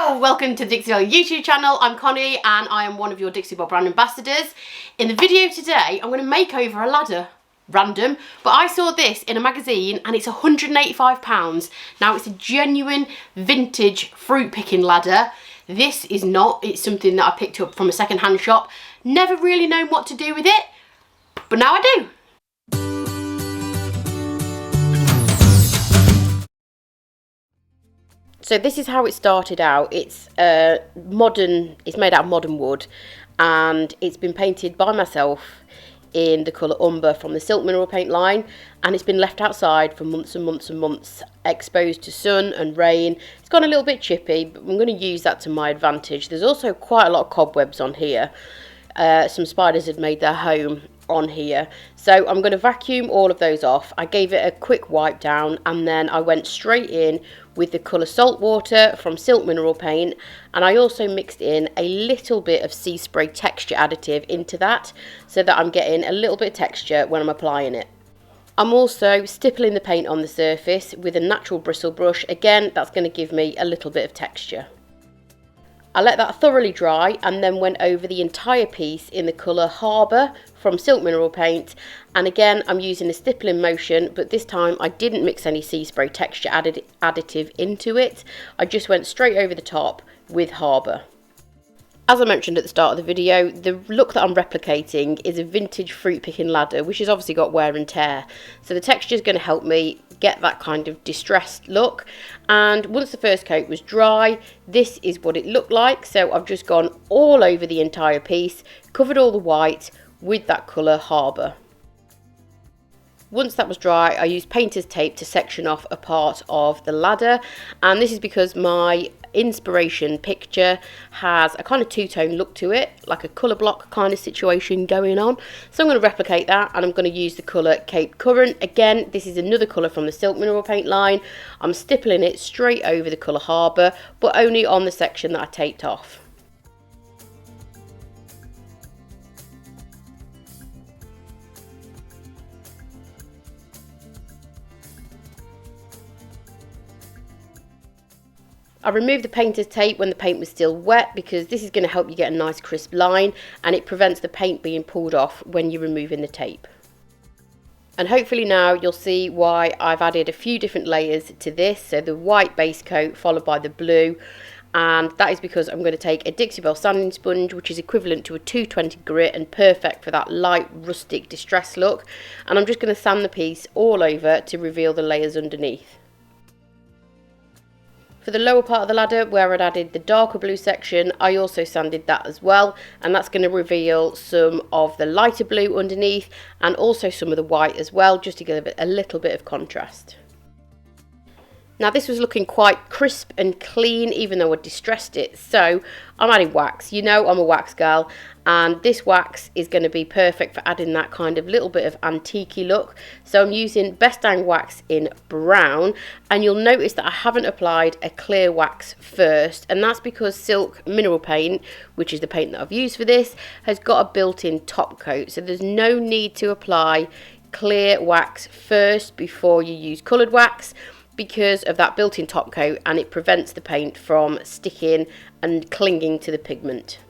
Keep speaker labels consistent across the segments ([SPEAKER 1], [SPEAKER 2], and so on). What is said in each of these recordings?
[SPEAKER 1] Hello, welcome to the Dixie Belle YouTube channel. I'm Connie and I am one of your Dixie Belle brand ambassadors. In the video today, I'm going to make over a ladder. Random, but I saw this in a magazine and it's £185. Now it's a genuine vintage fruit picking ladder. This is not, it's something that I picked up from a second-hand shop. Never really known what to do with it, but now I do. So this is how it started out. It's it's made out of modern wood and it's been painted by myself in the colour umber from the Silk mineral paint line, and it's been left outside for months and months and months, exposed to sun and rain. It's gone a little bit chippy, but I'm going to use that to my advantage. There's also quite a lot of cobwebs on here. Some spiders had made their home on here, so I'm going to vacuum all of those off. I gave it a quick wipe down and then I went straight in with the colour salt water from Silk mineral paint, and I also mixed in a little bit of sea spray texture additive into that so that I'm getting a little bit of texture when I'm applying it. I'm also stippling the paint on the surface with a natural bristle brush. Again, that's going to give me a little bit of texture. I let that thoroughly dry and then went over the entire piece in the colour Harbour from Silk mineral paint, and again I'm using a stippling motion, but this time I didn't mix any sea spray texture additive into it. I just went straight over the top with Harbour. As I mentioned at the start of the video, the look that I'm replicating is a vintage fruit picking ladder, which has obviously got wear and tear. So the texture is going to help me get that kind of distressed look. And once the first coat was dry, this is what it looked like. So I've just gone all over the entire piece, covered all the white with that colour Harbour. Once that was dry, I used painter's tape to section off a part of the ladder, and this is because my inspiration picture has a kind of two-tone look to it, like a colour block kind of situation going on. So I'm going to replicate that, and I'm going to use the colour Cape Currant. Again, this is another colour from the Silk mineral paint line. I'm stippling it straight over the colour Harbour, but only on the section that I taped off. I removed the painter's tape when the paint was still wet because this is going to help you get a nice crisp line, and it prevents the paint being pulled off when you're removing the tape. And hopefully now you'll see why I've added a few different layers to this. So the white base coat followed by the blue, and that is because I'm going to take a Dixie Belle sanding sponge, which is equivalent to a 220 grit and perfect for that light rustic distress look, and I'm just going to sand the piece all over to reveal the layers underneath. For the lower part of the ladder, where I'd added the darker blue section, I also sanded that as well, and that's going to reveal some of the lighter blue underneath and also some of the white as well, just to give it a little bit of contrast. Now this was looking quite crisp and clean even though I distressed it, so I'm adding wax. You know I'm a wax girl, and this wax is going to be perfect for adding that kind of little bit of antique-y look. So I'm using Best Dang wax in brown, and you'll notice that I haven't applied a clear wax first, and that's because Silk mineral paint, which is the paint that I've used for this, has got a built-in top coat, so there's no need to apply clear wax first before you use coloured wax, because of that built-in top coat, and it prevents the paint from sticking and clinging to the pigment.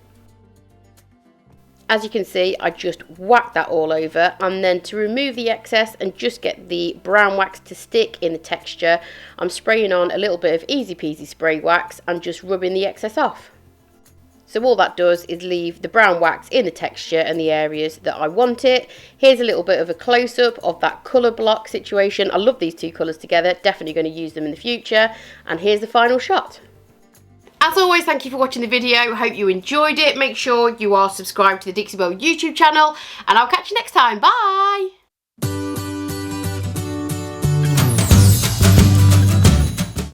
[SPEAKER 1] As you can see, I just whacked that all over, and then to remove the excess and just get the brown wax to stick in the texture, I'm spraying on a little bit of easy peasy spray wax and just rubbing the excess off. So all that does is leave the brown wax in the texture and the areas that I want it. Here's a little bit of a close-up of that colour block situation. I love these two colours together, definitely going to use them in the future. And here's the final shot. As always, thank you for watching the video. Hope you enjoyed it. Make sure you are subscribed to the Dixie Belle YouTube channel, and I'll catch you next time. Bye!